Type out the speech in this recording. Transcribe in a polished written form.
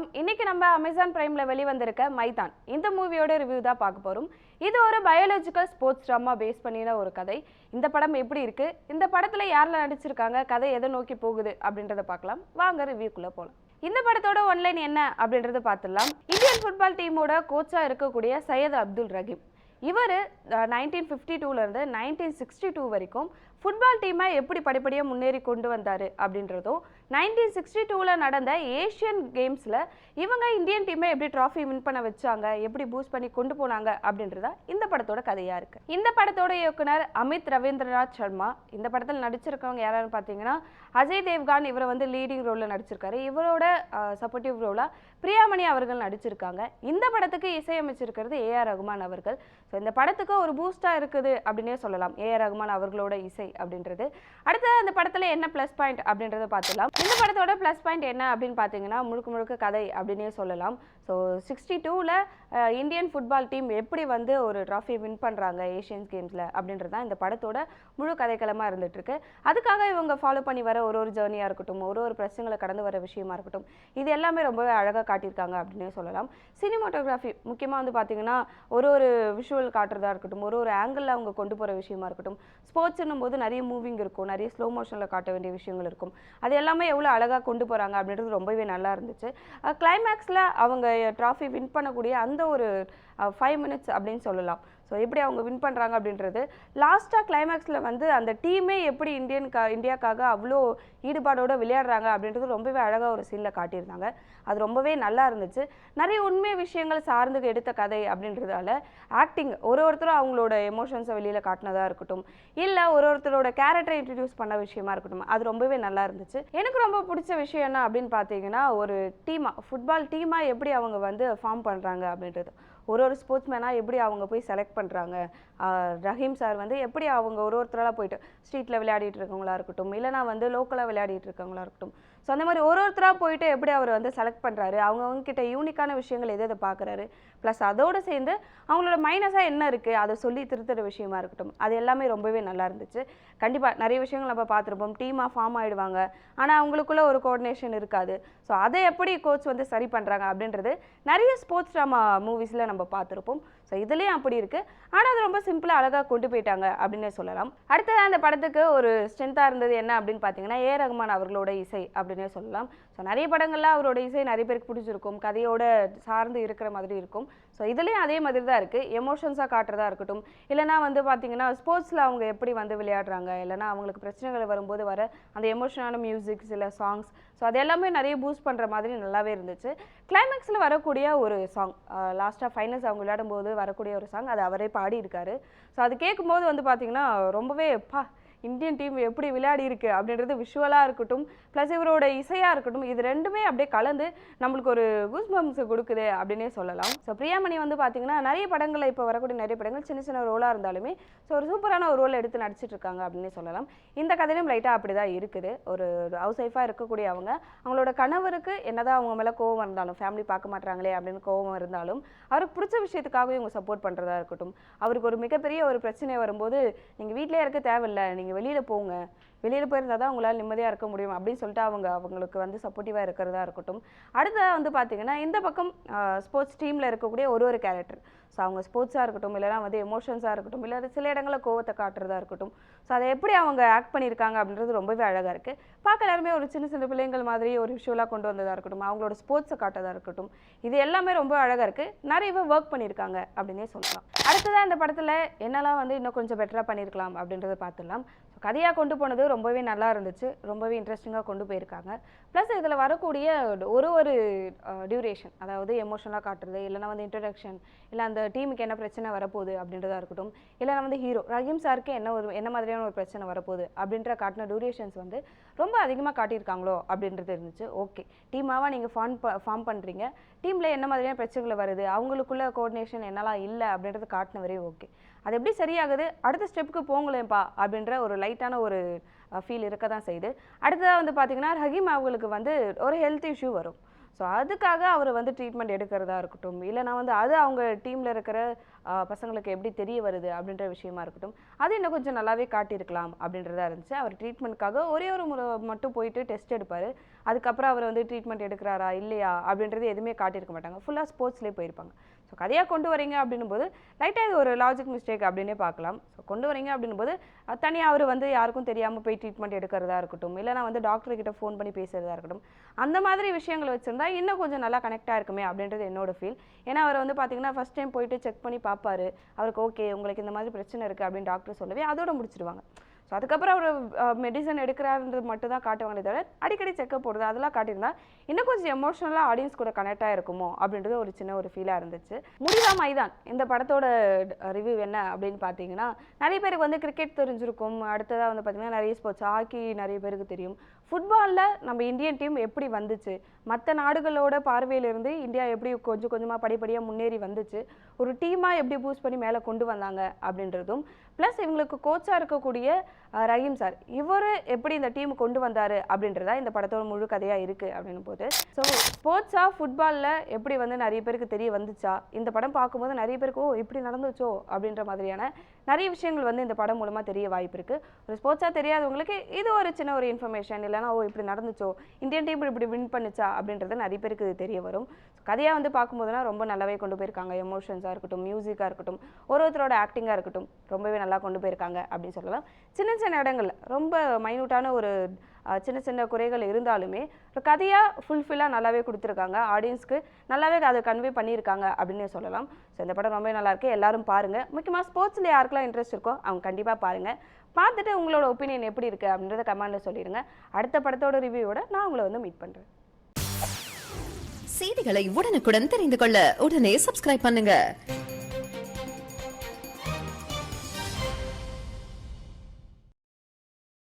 வணக்கம். இன்னைக்கு நம்ம அமேசான் பிரைம்ல வெளிவந்திருக்க மைதான் இந்த மூவியோட ரிவ்யூ தான் பார்க்க போறோம். இது ஒரு பயாலஜிக்கல் ஸ்போர்ட்ஸ் ட்ராமா பேஸ் பண்ணின ஒரு கதை. இந்த படம் எப்படி இருக்கு, இந்த படத்துல யாரெல்லாம் நடிச்சிருக்காங்க, கதை எதை நோக்கி போகுது அப்படின்றத பார்க்கலாம். வாங்க ரிவ்யூக்குள்ள போலாம். இந்த படத்தோட ஒன்லைன் என்ன அப்படின்றத பார்த்துடலாம். இந்தியன் ஃபுட்பால் டீமோட கோச்சா இருக்கக்கூடிய சையத் அப்துல் ரஹீம், இவர் 1952லேருந்து 1962 வரைக்கும் ஃபுட்பால் டீமை எப்படி படிப்படியாக முன்னேறி கொண்டு வந்தார் அப்படின்றதும், 1962ல் நடந்த ஏஷியன் கேம்ஸில் இவங்க இந்தியன் டீமை எப்படி ட்ராஃபி வின் பண்ண வச்சாங்க, எப்படி பூஸ்ட் பண்ணி கொண்டு போனாங்க அப்படின்றத இந்த படத்தோட கதையாக இருக்குது. இந்த படத்தோட இயக்குனர் அமித் ரவீந்திரநாத் சர்மா. இந்த படத்தில் நடிச்சிருக்கவங்க யாரான்னு பார்த்தீங்கன்னா அஜய் தேவ்கான், இவரை வந்து லீடிங் ரோலில் நடிச்சிருக்காரு. இவரோட சப்போர்ட்டிவ் ரோலாக பிரியாமணி அவர்கள் நடிச்சிருக்காங்க. இந்த படத்துக்கு இசையமைச்சிருக்கிறது ஏஆர் ரகுமான் அவர்கள். ஸோ இந்த படத்துக்கு ஒரு பூஸ்டாக இருக்குது அப்படின்னே சொல்லலாம் ஏஆர் ரகுமான் அவர்களோட இசை அப்படின்றது. அடுத்து அந்த படத்தில் என்ன ப்ளஸ் பாயிண்ட் அப்படின்றத பார்த்துலாம். இந்த படத்தோட ப்ளஸ் பாயிண்ட் என்ன அப்படின்னு பார்த்தீங்கன்னா முழுக்க முழுக்க கதை அப்படின்னே சொல்லலாம். ஸோ 62ல் இந்தியன் ஃபுட்பால் டீம் எப்படி வந்து ஒரு ட்ராஃபி வின் பண்ணுறாங்க ஏஷியன்ஸ் கேம்ஸில் அப்படின்றது தான் இந்த படத்தோட முழு கதைக்களமாக இருந்துகிட்ருக்கு. அதுக்காக இவங்க ஃபாலோ பண்ணி வர ஒரு ஜேர்னியாக இருக்கட்டும், ஒரு பிரச்சனைகளை கடந்து வர விஷயமா இருக்கட்டும், இது எல்லாமே ரொம்பவே அழகாக காட்டியிருக்காங்க அப்படின்னே சொல்லலாம். சினிமாட்டோகிராஃபி முக்கியமாக வந்து பார்த்தீங்கன்னா ஒரு விஷுவல் காட்டுறதா இருக்கட்டும், ஒரு ஆங்கிளில் அவங்க கொண்டு போகிற விஷயமா இருக்கட்டும், ஸ்போர்ட்ஸ்னும் போது நிறைய மூவிங் இருக்கும், நிறைய ஸ்லோ மோஷனில் காட்ட வேண்டிய விஷயங்கள் இருக்கும். அது எல்லாமே எவ்வளோ அழகாக கொண்டு போகிறாங்க அப்படின்றது ரொம்பவே நல்லா இருந்துச்சு. கிளைமேக்ஸில் அவங்க ட்ராஃபி வின் பண்ணக்கூடிய அந்த ஒரு 5 மினிட்ஸ் அப்படின்னு சொல்லலாம். ஸோ எப்படி அவங்க வின் பண்ணுறாங்க அப்படின்றது, லாஸ்ட்டாக கிளைமேக்ஸில் வந்து அந்த டீமே எப்படி இந்தியாவுக்காக அவ்வளோ ஈடுபாடோடு விளையாடுறாங்க அப்படின்றது ரொம்பவே அழகாக ஒரு சீனில் காட்டியிருந்தாங்க. அது ரொம்பவே நல்லா இருந்துச்சு. நிறைய உண்மை விஷயங்கள் சார்ந்து எடுத்த கதை அப்படின்றதால ஆக்டிங் ஒருத்தரும் அவங்களோட எமோஷன்ஸை வெளியில் காட்டினதாக இருக்கட்டும், இல்லை ஒருத்தரோட கேரக்டரை இன்ட்ரடியூஸ் பண்ண விஷயமா இருக்கட்டும், அது ரொம்பவே நல்லா இருந்துச்சு. எனக்கு ரொம்ப பிடிச்ச விஷயம் என்ன அப்படின்னு பார்த்தீங்கன்னா, ஒரு டீமாக ஃபுட்பால் டீமாக எப்படி அவங்க வந்து ஃபார்ம் பண்ணுறாங்க அப்படின்றது, ஒரு ஸ்போர்ட்ஸ்மேனாக எப்படி அவங்க போய் செலக்ட் பண்ணுறாங்க. ரஹீம் சார் வந்து எப்படி அவங்க ஒருத்தராக போயிட்டு ஸ்ட்ரீட்டில் விளையாடிட்டு இருக்கவங்களா இருக்கட்டும், இல்லைனா வந்து லோக்கலாக விளையாடிட்டு இருக்கவங்களா இருக்கட்டும், ஸோ அந்த மாதிரி ஒருத்தராக போயிட்டு எப்படி அவர் வந்து செலக்ட் பண்ணுறாரு, அவங்கக்கிட்ட யூனிக்கான விஷயங்கள் எதை பார்க்குறாரு, ப்ளஸ் அதோடு சேர்ந்து அவங்களோட மைனஸாக என்ன இருக்குது அதை சொல்லி திருத்துற விஷயமா இருக்கட்டும், அது எல்லாமே ரொம்பவே நல்லா இருந்துச்சு. கண்டிப்பாக நிறைய விஷயங்கள் நம்ம பார்த்துருப்போம், டீமாக ஃபார்ம் ஆகிடுவாங்க, ஆனால் அவங்களுக்குள்ள ஒரு கோஆர்டினேஷன் இருக்காது. ஸோ அதை எப்படி கோச் வந்து சரி பண்ணுறாங்க அப்படின்றது நிறைய ஸ்போர்ட்ஸ் ட்ராமா மூவிஸில் நம்ம பார்த்துருப்போம். ஸோ இதுலேயும் அப்படி இருக்குது, ஆனால் அது ரொம்ப சிம்பிளாக அழகாக கொண்டு போயிட்டாங்க அப்படின்னே சொல்லலாம். அடுத்தது அந்த படத்துக்கு ஒரு ஸ்ட்ரென்த்தாக இருந்தது என்ன அப்படின்னு பார்த்தீங்கன்னா ஏஆர் ரகுமான் அவர்களோட இசை அப்படின்னே சொல்லலாம். ஸோ நிறைய படங்களில் அவரோட இசை நிறைய பேருக்கு பிடிச்சிருக்கும், கதையோட சார்ந்து இருக்கிற மாதிரி இருக்கும். ஸோ இதுலேயும் அதே மாதிரி தான் இருக்குது. எமோஷன்ஸாக காட்டுறதா இருக்கட்டும், இல்லைனா வந்து பார்த்தீங்கன்னா ஸ்போர்ட்ஸில் அவங்க எப்படி வந்து விளையாடுறாங்க, இல்லைனா அவங்களுக்கு பிரச்சனைகள் வரும்போது வர அந்த எமோஷனான மியூசிக்ஸ் இல்லை சாங்ஸ், ஸோ அது எல்லாமே நிறைய பூஸ்ட் பண்ணுற மாதிரி நல்லாவே இருந்துச்சு. கிளைமேக்ஸில் வரக்கூடிய ஒரு சாங், லாஸ்ட்டாக ஃபைனல்ஸ் அவங்க விளையாடும்போது வரக்கூடிய ஒரு சாங், அது அவரே பாடியிருக்காரு. ஸோ அது கேட்கும்போது வந்து பார்த்தீங்கன்னா ரொம்பவே இந்தியன் டீம் எப்படி விளையாடி இருக்கு அப்படின்றது விஷுவலாக இருக்கட்டும், ப்ளஸ் இவரோட இசையாக இருக்கட்டும், இது ரெண்டுமே அப்படியே கலந்து நம்மளுக்கு ஒரு கூஸ்பம்ஸை கொடுக்குது அப்படின்னே சொல்லலாம். ஸோ பிரியாமணி வந்து பார்த்தீங்கன்னா நிறைய படங்களில் இப்போ வரக்கூடிய நிறைய படங்கள் சின்ன சின்ன ரோலாக இருந்தாலுமே ஸோ ஒரு சூப்பரான ஒரு ரோல் எடுத்து நடிச்சிட்டு இருக்காங்க அப்படின்னே சொல்லலாம். இந்த கதையிலும் லைட்டாக அப்படி தான் இருக்குது. ஒரு ஹவுஸ் ஒய்ஃபாக இருக்கக்கூடிய அவங்களோட கணவருக்கு என்னதான் அவங்க மேலே கோவம் இருந்தாலும், ஃபேமிலி பார்க்க மாட்டாங்களே அப்படின்னு கோவம் இருந்தாலும், அவருக்கு பிடிச்ச விஷயத்துக்காகவே இவங்க சப்போர்ட் பண்ணுறதா இருக்கட்டும், அவருக்கு ஒரு மிகப்பெரிய ஒரு பிரச்சனை வரும்போது நீங்கள் வீட்டிலே இருக்க தேவையில்லை, நீங்கள் வெளியில் போங்க, வெளியில் போயிருந்தால் தான் உங்களால் நிம்மதியாக இருக்க முடியும் அப்படின்னு சொல்லிட்டு அவங்களுக்கு வந்து சப்போர்ட்டிவாக இருக்கிறதா இருக்கட்டும். அடுத்ததாக வந்து பார்த்தீங்கன்னா இந்த பக்கம் ஸ்போர்ட்ஸ் டீமில் இருக்கக்கூடிய ஒரு கேரக்டர், ஸோ அவங்க ஸ்போர்ட்ஸாக இருக்கட்டும், இல்லைனா வந்து எமோஷன்ஸாக இருக்கட்டும், இல்லை சில இடங்களில் கோவத்தை காட்டுறதா இருக்கட்டும், ஸோ அதை எப்படி அவங்க ஆக்ட் பண்ணியிருக்காங்க அப்படின்றது ரொம்பவே அழகாக இருக்குது. பார்க்க எல்லாருமே ஒரு சின்ன சின்ன பிள்ளைங்கள் மாதிரி ஒரு விஷுவலாக கொண்டு வந்ததாக இருக்கட்டும், அவங்களோட ஸ்போர்ட்ஸை காட்டுறதா இருக்கட்டும், இது எல்லாமே ரொம்ப அழகாக இருக்குது. நிறையவே ஒர்க் பண்ணியிருக்காங்க அப்படின்னே சொல்லலாம். அடுத்ததாக இந்த படத்தில் என்னெல்லாம் வந்து இன்னும் கொஞ்சம் பெட்டராக பண்ணியிருக்கலாம் அப்படின்றத பார்த்துடலாம். கதையாக கொண்டு போனது ரொம்பவே நல்லா இருந்துச்சு, ரொம்பவே இன்ட்ரெஸ்டிங்காக கொண்டு போயிருக்காங்க. ப்ளஸ் இதில் வரக்கூடிய ஒரு டியூரேஷன், அதாவது எமோஷனலாக காட்டுறது, இல்லைனா வந்து இன்ட்ரடக்ஷன், இல்லை அந்த டீமுக்கு என்ன பிரச்சனை வரப்போகுது அப்படின்றதா இருக்கட்டும், இல்லைனா வந்து ஹீரோ ரஹீம் சாருக்கு என்ன மாதிரியான ஒரு பிரச்சனை வரப்போகுது அப்படின்ற காட்டின டியூரேஷன்ஸ் வந்து ரொம்ப அதிகமாக காட்டியிருக்காங்களோ அப்படின்றது இருந்துச்சு. ஓகே, டீமாவாக நீங்கள் ஃபார்ம் பண்ணுறீங்க, டீமில் என்ன மாதிரியான பிரச்சனைகள் வருது, அவங்களுக்குள்ள கோஆர்டினேஷன் என்னெல்லாம் இல்லை அப்படின்றது காட்டின வரையும் ஓகே, அது எப்படி சரியாகுது, அடுத்த ஸ்டெப்புக்கு போங்களேப்பா அப்படின்ற ஒரு லைட்டான ஒரு ஃபீல் இருக்க தான் செய்யுது. அடுத்ததாக வந்து பார்த்தீங்கன்னா ரஹீம் அவங்களுக்கு வந்து ஒரு ஹெல்த் இஷ்யூ வரும். ஸோ அதுக்காக அவர் வந்து ட்ரீட்மெண்ட் எடுக்கிறதா இருக்கட்டும், இல்லைனா வந்து அது அவங்க டீமில் இருக்கிற பசங்களுக்கு எப்படி தெரிய வருது அப்படின்ற விஷயமா இருக்கட்டும், அது இன்னும் கொஞ்சம் நல்லாவே காட்டியிருக்கலாம் அப்படின்றதா இருந்துச்சு. அவர் ட்ரீட்மெண்ட்காக ஒரே ஒரு முறை மட்டும் போயிட்டு டெஸ்ட் எடுப்பார். அதுக்கப்புறம் அவர் வந்து ட்ரீட்மெண்ட் எடுக்கிறாரா இல்லையா அப்படின்றது எதுவுமே காட்டியிருக்க மாட்டாங்க. ஃபுல்லாக ஸ்போர்ட்ஸ்லேயே போயிருப்பாங்க. ஸோ கதையாக கொண்டு வரீங்க அப்படின்னும் போது லைட்டாக இது ஒரு லாஜிக் மிஸ்டேக் அப்படின்னே பார்க்கலாம். ஸோ கொண்டு வரீங்க அப்படின்னும் போது தனியாக அவர் வந்து யாருக்கும் தெரியாமல் போய் ட்ரீட்மெண்ட் எடுக்கிறதா இருக்கட்டும், இல்லைனா வந்து டாக்டர்கிட்ட ஃபோன் பண்ணி பேசுகிறதா இருக்கட்டும், அந்த மாதிரி விஷயங்களை வச்சுருந்தா இன்னும் கொஞ்சம் நல்லா கனெக்டாக இருக்குமே அப்படின்றது என்னோட ஃபீல். ஏன்னா அவர் வந்து பார்த்தீங்கன்னா ஃபஸ்ட் டைம் போயிட்டு செக் பண்ணி பார்ப்பாரு. அவருக்கு ஓகே உங்களுக்கு இந்த மாதிரி பிரச்சனை இருக்குது அப்படின்னு டாக்டர் சொல்லவே அதோட முடிச்சிடுவாங்க. ஸோ அதுக்கப்புறம் அவர் மெடிசன் எடுக்கிறாருன்றது மட்டும் தான் காட்டுவாங்களே தவிர அடிக்கடி செக்கப் போடுறது அதெல்லாம் காட்டியிருந்தா இன்னும் கொஞ்சம் எமோஷனலாக ஆடியன்ஸ் கூட கனெக்ட் ஆகிருக்குமோ அப்படின்றது ஒரு சின்ன ஒரு ஃபீலாக இருந்துச்சு. முடிவா மைதான் இந்த படத்தோட ரிவ்யூ என்ன அப்படின்னு பார்த்தீங்கன்னா, நிறைய பேருக்கு வந்து கிரிக்கெட் தெரிஞ்சிருக்கும், அடுத்ததாக வந்து பார்த்தீங்கன்னா நிறைய ஸ்போர்ட்ஸ் ஹாக்கி நிறைய பேருக்கு தெரியும். ஃபுட்பாலில் நம்ம இந்தியன் டீம் எப்படி வந்துச்சு, மற்ற நாடுகளோட பார்வையிலிருந்து இந்தியா எப்படி கொஞ்சம் கொஞ்சமாக படிப்படியாக முன்னேறி வந்துச்சு, ஒரு டீமாக எப்படி பூஸ்ட் பண்ணி மேலே கொண்டு வந்தாங்க அப்படின்றதும், ப்ளஸ் இவங்களுக்கு கோச்சாக இருக்கக்கூடிய ரஹீம் சார் இவர் எப்படி இந்த டீம் கொண்டு வந்தார் அப்படின்றதா இந்த படத்தோட முழு கதையாக இருக்குது அப்படின்னு போது. ஸோ ஸ்போர்ட்ஸாக ஃபுட்பாலில் எப்படி வந்து நிறைய பேருக்கு தெரிய வந்துச்சா, இந்த படம் பார்க்கும்போது நிறைய பேருக்கு ஓ இப்படி நடந்துச்சோ அப்படின்ற மாதிரியான நிறைய விஷயங்கள் வந்து இந்த படம் மூலமாக தெரிய வாய்ப்பு இருக்குது. ஒரு ஸ்போர்ட்ஸாக தெரியாதவங்களுக்கு இது ஒரு சின்ன ஒரு இன்ஃபர்மேஷன், இல்லைனா ஓ இப்படி நடந்துச்சோ, இந்தியன் டீம் இப்படி வின் பண்ணுச்சா அப்படின்றது நிறைய பேருக்கு தெரிய வரும். கதையாக வந்து பார்க்கும்போதுனா ரொம்ப நல்லாவே கொண்டு போயிருக்காங்க. எமோஷன்ஸாக இருக்கட்டும், மியூசிக்காக இருக்கட்டும், ஒருத்தரோட ஆக்டிங்காக இருக்கட்டும் ரொம்பவே நல்லா கொண்டு போயிருக்காங்க அப்படின்னு சொல்லலாம். சின்ன சின்ன இடங்கள் ரொம்ப மைனூட்டான ஒரு சின்ன சின்ன குறைகள் இருந்தாலுமே ஒரு கதையாக ஃபுல்ஃபில்லாக நல்லாவே கொடுத்துருக்காங்க. ஆடியன்ஸ்க்கு நல்லாவே அதை கன்வே பண்ணியிருக்காங்க அப்படின்னு சொல்லலாம். ஸோ இந்த படம் ரொம்ப நல்லாயிருக்கு, எல்லாரும் பாருங்கள். முக்கியமாக ஸ்போர்ட்ஸில் யாருக்கெல்லாம் இன்ட்ரெஸ்ட் இருக்கோ அவங்க கண்டிப்பாக பாருங்கள். பார்த்துட்டு உங்களோட ஒப்பீனியன் எப்படி இருக்குது அப்படின்றத கமெண்ட்டில் சொல்லிடுங்க. அடுத்த படத்தோட ரிவ்யூவோட நான் உங்களை வந்து மீட் பண்ணுறேன். செய்திகளை உடனுக்குடன் தெரிந்து கொள்ள உடனே சப்ஸ்கிரைப் பண்ணுங்க.